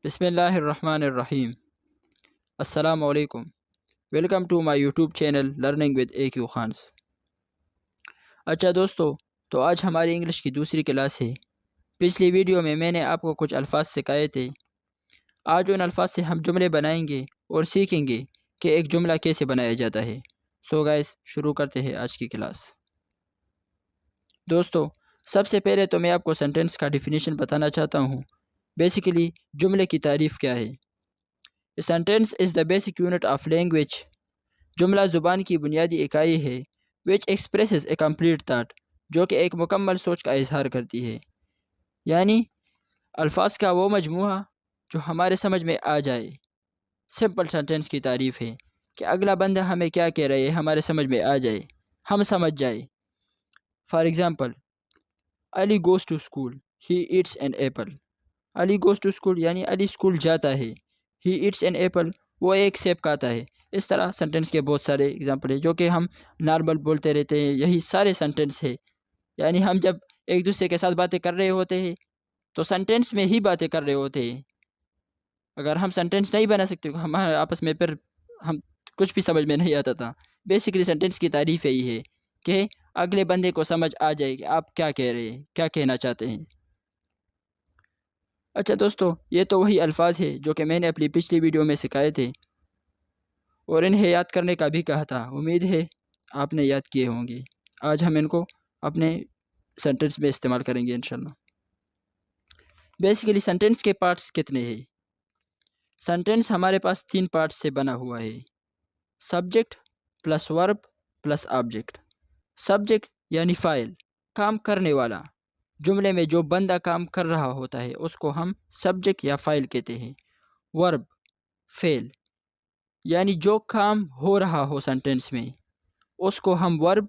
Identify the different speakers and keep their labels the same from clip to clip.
Speaker 1: بسم اللہ الرحمن الرحیم۔ السلام علیکم۔ Welcome to my YouTube channel learning with A Q Khans. اچھا دوستو، تو آج ہماری انگلش کی دوسری کلاس ہے۔ پچھلی ویڈیو میں نے آپ کو کچھ الفاظ سکھائے تھے۔ آج ان الفاظ سے ہم جملے بنائیں گے اور سیکھیں گے کہ ایک جملہ کیسے بنایا جاتا ہے۔ سو گائز، شروع کرتے ہیں آج کی کلاس۔ دوستو، سب سے پہلے تو میں آپ کو سینٹینس کا ڈیفینیشن بتانا چاہتا ہوں۔ بیسیکلی جملے کی تعریف کیا ہے؟ A sentence is the basic unit of language۔ جملہ زبان کی بنیادی اکائی ہے which expresses a complete thought، جو کہ ایک مکمل سوچ کا اظہار کرتی ہے۔ یعنی الفاظ کا وہ مجموعہ جو ہمارے سمجھ میں آ جائے۔ سمپل سینٹینس کی تعریف ہے کہ اگلا بندہ ہمیں کیا کہہ رہے ہے ہمارے سمجھ میں آ جائے، ہم سمجھ جائے۔ For example, Ali goes to school، he eats an apple۔ Ali goes to school یعنی علی اسکول جاتا ہے۔ he eats an apple، وہ ایک سیب کھاتا ہے۔ اس طرح سینٹینس کے بہت سارے اگزامپل ہیں جو کہ ہم نارمل بولتے رہتے ہیں۔ یہی سارے سینٹینس ہے۔ یعنی ہم جب ایک دوسرے کے ساتھ باتیں کر رہے ہوتے ہیں تو سینٹینس میں ہی باتیں کر رہے ہوتے ہیں۔ اگر ہم سینٹینس نہیں بنا سکتے ہمارے آپس میں، پھر ہم کچھ بھی سمجھ میں نہیں آتا تھا۔ بیسیکلی سینٹینس کی تعریف یہی ہے کہ اگلے بندے کو سمجھ آ جائے کہ آپ کیا کہہ رہے ہیں، کیا کہنا چاہتے ہیں۔ اچھا دوستو، یہ تو وہی الفاظ ہے جو کہ میں نے اپنی پچھلی ویڈیو میں سکھائے تھے اور انہیں یاد کرنے کا بھی کہا تھا۔ امید ہے آپ نے یاد کیے ہوں گے۔ آج ہم ان کو اپنے سینٹینس میں استعمال کریں گے انشاءاللہ۔ بیسیکلی سینٹینس کے پارٹس کتنے ہیں؟ سینٹینس ہمارے پاس 3 پارٹس سے بنا ہوا ہے۔ Subject plus verb plus object. Subject یعنی فاعل، کام کرنے والا۔ جملے میں جو بندہ کام کر رہا ہوتا ہے اس کو ہم سبجیکٹ یا فاعل کہتے ہیں۔ ورب، فعل، یعنی جو کام ہو رہا ہو سینٹینس میں اس کو ہم ورب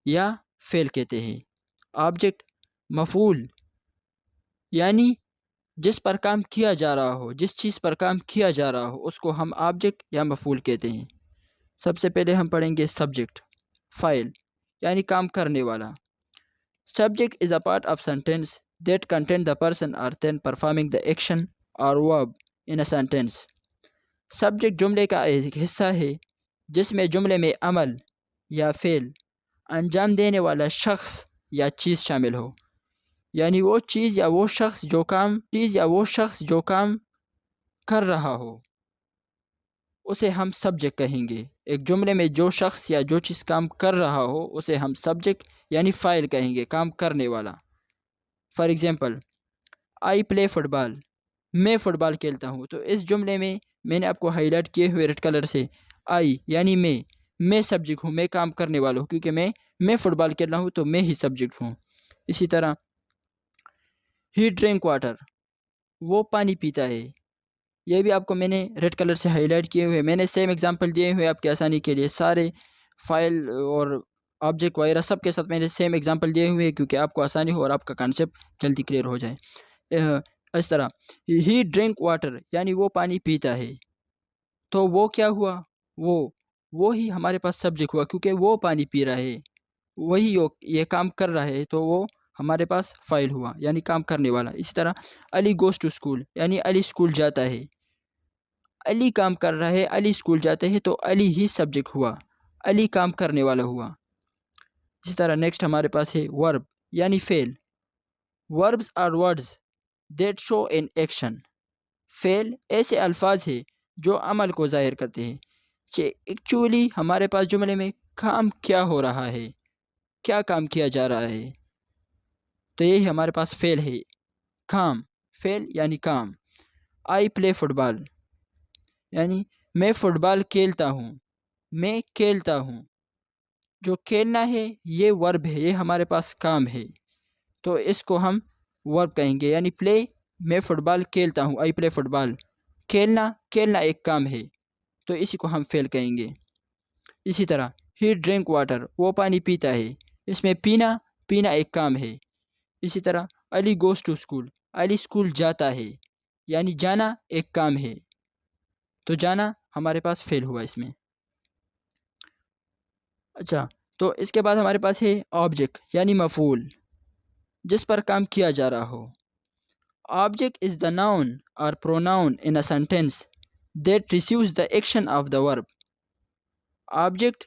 Speaker 1: یا فعل کہتے ہیں۔ آبجیکٹ، مفعول، یعنی جس پر کام کیا جا رہا ہو، جس چیز پر کام کیا جا رہا ہو اس کو ہم آبجیکٹ یا مفعول کہتے ہیں۔ سب سے پہلے ہم پڑھیں گے سبجیکٹ، فاعل یعنی کام کرنے والا۔ Subject is a part of sentence that contain the person or thing performing the action or verb in a sentence۔ Subject جملے کا ایک حصہ ہے جس میں جملے میں عمل یا فعل انجام دینے والا شخص یا چیز شامل ہو۔ یعنی وہ چیز یا وہ شخص جو کام کر رہا ہو اسے ہم سبجیکٹ کہیں گے۔ ایک جملے میں جو شخص یا جو چیز کام کر رہا ہو اسے ہم سبجیکٹ یعنی فاعل کہیں گے، کام کرنے والا۔ For example, I play football, میں فٹ بال کھیلتا ہوں۔ تو اس جملے میں نے آپ کو ہائی لائٹ کیے ہوئے ریڈ کلر سے آئی یعنی میں سبجیکٹ ہوں، میں کام کرنے والا ہوں، کیونکہ میں فٹ بال کھیل رہا ہوں تو میں ہی سبجیکٹ ہوں۔ اسی طرح ہی ڈرنک واٹر، وہ پانی پیتا ہے۔ یہ بھی آپ کو میں نے ریڈ کلر سے ہائی لائٹ کیے ہوئے، میں نے سیم ایگزامپل دیے ہوئے آپ کی آسانی کے لیے۔ سارے فائل اور آبجیکٹ وغیرہ سب کے ساتھ میں نے سیم ایگزامپل دیے ہوئے کیونکہ آپ کو آسانی ہو اور آپ کا کانسیپٹ جلدی کلیئر ہو جائے۔ اس طرح ہی ڈرنک واٹر یعنی وہ پانی پیتا ہے، تو وہ کیا ہوا؟ وہ ہی ہمارے پاس سبجیکٹ ہوا کیونکہ وہ پانی پی رہا ہے، وہی یہ کام کر رہا ہے، تو وہ ہمارے پاس فاعل ہوا یعنی کام کرنے والا۔ اسی طرح علی گوز ٹو اسکول یعنی علی اسکول جاتا ہے، علی کام کر رہا ہے، علی اسکول جاتے ہیں، تو علی ہی سبجیکٹ ہوا، علی کام کرنے والا ہوا۔ اسی طرح نیکسٹ ہمارے پاس ہے ورب یعنی فعل۔ Verbs are words that show an action. فعل ایسے الفاظ ہیں جو عمل کو ظاہر کرتے ہیں کہ ایکچولی ہمارے پاس جملے میں کام کیا ہو رہا ہے، کیا کام کیا جا رہا ہے، تو یہی ہمارے پاس فعل ہے، کام، فعل یعنی کام۔ آئی پلے فٹ بال یعنی میں فٹ بال کھیلتا ہوں، میں کھیلتا ہوں، جو کھیلنا ہے یہ ورب ہے، یہ ہمارے پاس کام ہے، تو اس کو ہم ورب کہیں گے یعنی پلے، میں فٹ بال کھیلتا ہوں، آئی پلے فٹ بال، کھیلنا ایک کام ہے تو اسی کو ہم فعل کہیں گے۔ اسی طرح ہی ڈرنک واٹر، وہ پانی پیتا ہے، اس میں پینا ایک کام ہے۔ اسی طرح Ali goes to school, Ali school جاتا ہے یعنی جانا ایک کام ہے، تو جانا ہمارے پاس فعل ہوا اس میں۔ اچھا، تو اس کے بعد ہمارے پاس ہے آبجیکٹ یعنی مفعول، جس پر کام کیا جا رہا ہو۔ Object is the noun or pronoun in a sentence that receives the action of the verb. Object